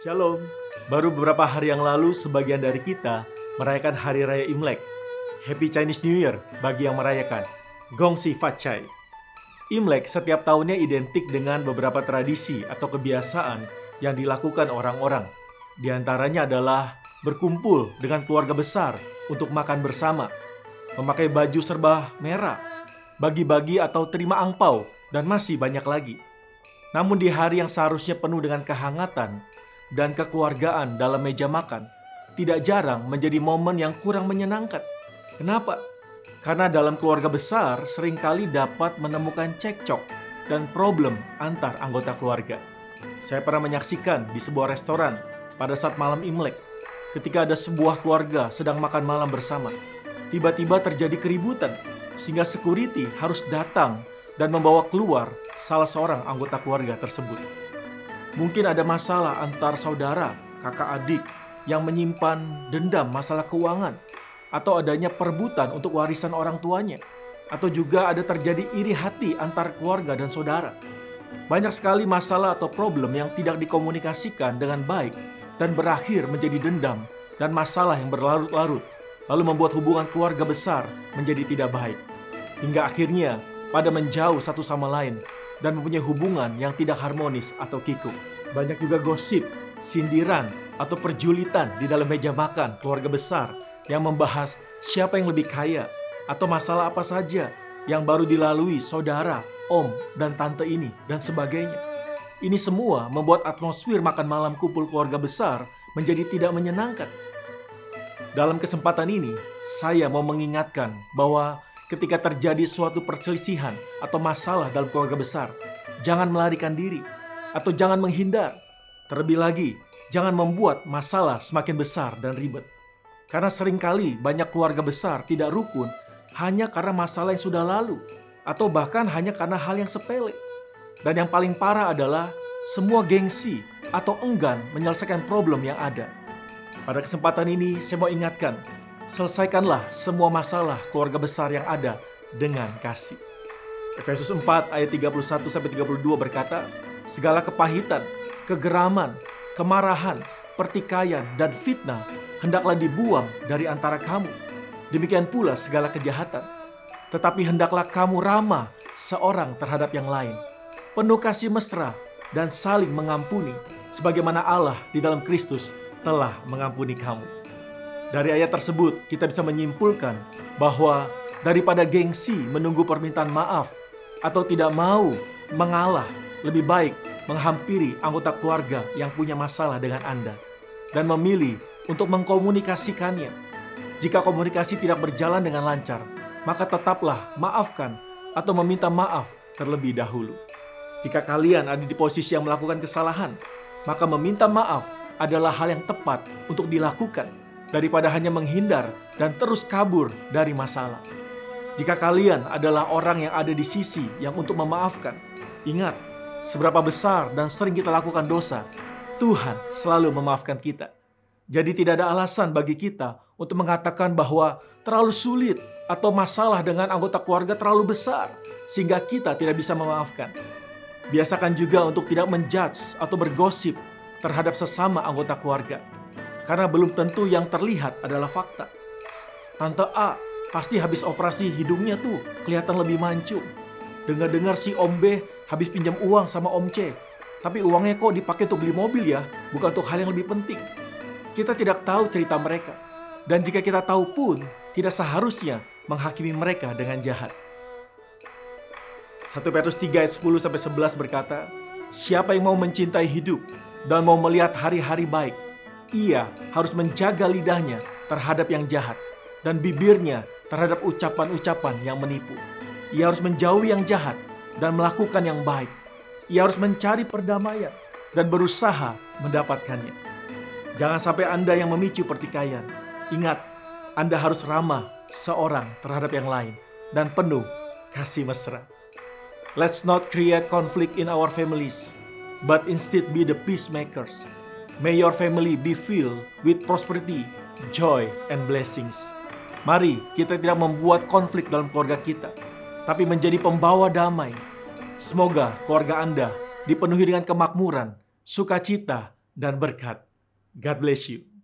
Shalom. Baru beberapa hari yang lalu sebagian dari kita merayakan Hari Raya Imlek. Happy Chinese New Year bagi yang merayakan. Gong Xi Fat Chai. Imlek setiap tahunnya identik dengan beberapa tradisi atau kebiasaan yang dilakukan orang-orang. Di antaranya adalah berkumpul dengan keluarga besar untuk makan bersama, memakai baju serba merah, bagi-bagi atau terima angpau, dan masih banyak lagi. Namun di hari yang seharusnya penuh dengan kehangatan dan kekeluargaan dalam meja makan, tidak jarang menjadi momen yang kurang menyenangkan. Kenapa? Karena dalam keluarga besar seringkali dapat menemukan cekcok dan problem antar anggota keluarga. Saya pernah menyaksikan di sebuah restoran pada saat malam Imlek, ketika ada sebuah keluarga sedang makan malam bersama. Tiba-tiba terjadi keributan, sehingga security harus datang dan membawa keluar salah seorang anggota keluarga tersebut. Mungkin ada masalah antar saudara, kakak adik yang menyimpan dendam masalah keuangan, atau adanya perebutan untuk warisan orang tuanya, atau juga ada terjadi iri hati antar keluarga dan saudara. Banyak sekali masalah atau problem yang tidak dikomunikasikan dengan baik dan berakhir menjadi dendam dan masalah yang berlarut-larut, lalu membuat hubungan keluarga besar menjadi tidak baik, hingga akhirnya pada menjauh satu sama lain dan mempunyai hubungan yang tidak harmonis atau kikuk. Banyak juga gosip, sindiran, atau perjulitan di dalam meja makan keluarga besar yang membahas siapa yang lebih kaya atau masalah apa saja yang baru dilalui saudara, om, dan tante ini, dan sebagainya. Ini semua membuat atmosfer makan malam kumpul keluarga besar menjadi tidak menyenangkan. Dalam kesempatan ini, saya mau mengingatkan bahwa ketika terjadi suatu perselisihan atau masalah dalam keluarga besar, jangan melarikan diri atau jangan menghindar. Terlebih lagi, jangan membuat masalah semakin besar dan ribet. Karena seringkali banyak keluarga besar tidak rukun hanya karena masalah yang sudah lalu, atau bahkan hanya karena hal yang sepele. Dan yang paling parah adalah semua gengsi atau enggan menyelesaikan problem yang ada. Pada kesempatan ini saya mau ingatkan, selesaikanlah semua masalah keluarga besar yang ada dengan kasih. Efesus 4 ayat 31-32 berkata, segala kepahitan, kegeraman, kemarahan, pertikaian, dan fitnah hendaklah dibuang dari antara kamu. Demikian pula segala kejahatan. Tetapi hendaklah kamu ramah seorang terhadap yang lain, penuh kasih mesra dan saling mengampuni, sebagaimana Allah di dalam Kristus telah mengampuni kamu. Dari ayat tersebut kita bisa menyimpulkan bahwa daripada gengsi menunggu permintaan maaf atau tidak mau mengalah, lebih baik menghampiri anggota keluarga yang punya masalah dengan Anda dan memilih untuk mengkomunikasikannya. Jika komunikasi tidak berjalan dengan lancar, maka tetaplah maafkan atau meminta maaf terlebih dahulu. Jika kalian ada di posisi yang melakukan kesalahan, maka meminta maaf adalah hal yang tepat untuk dilakukan daripada hanya menghindar dan terus kabur dari masalah. Jika kalian adalah orang yang ada di sisi yang untuk memaafkan, ingat, seberapa besar dan sering kita lakukan dosa, Tuhan selalu memaafkan kita. Jadi tidak ada alasan bagi kita untuk mengatakan bahwa terlalu sulit atau masalah dengan anggota keluarga terlalu besar sehingga kita tidak bisa memaafkan. Biasakan juga untuk tidak menjudge atau bergosip terhadap sesama anggota keluarga, karena belum tentu yang terlihat adalah fakta. Tante A pasti habis operasi hidungnya tuh kelihatan lebih mancung. Dengar-dengar si Om B habis pinjam uang sama Om C, tapi uangnya kok dipakai untuk beli mobil ya, bukan untuk hal yang lebih penting. Kita tidak tahu cerita mereka, dan jika kita tahu pun, tidak seharusnya menghakimi mereka dengan jahat. 1 Petrus 3 ayat 10-11 berkata, siapa yang mau mencintai hidup dan mau melihat hari-hari baik, ia harus menjaga lidahnya terhadap yang jahat dan bibirnya terhadap ucapan-ucapan yang menipu. Ia harus menjauhi yang jahat dan melakukan yang baik. Ia harus mencari perdamaian dan berusaha mendapatkannya. Jangan sampai Anda yang memicu pertikaian. Ingat, Anda harus ramah seorang terhadap yang lain dan penuh kasih mesra. Let's not create conflict in our families, but instead be the peacemakers. May your family be filled with prosperity, joy, and blessings. Mari kita tidak membuat konflik dalam keluarga kita, tapi menjadi pembawa damai. Semoga keluarga Anda dipenuhi dengan kemakmuran, sukacita, dan berkat. God bless you.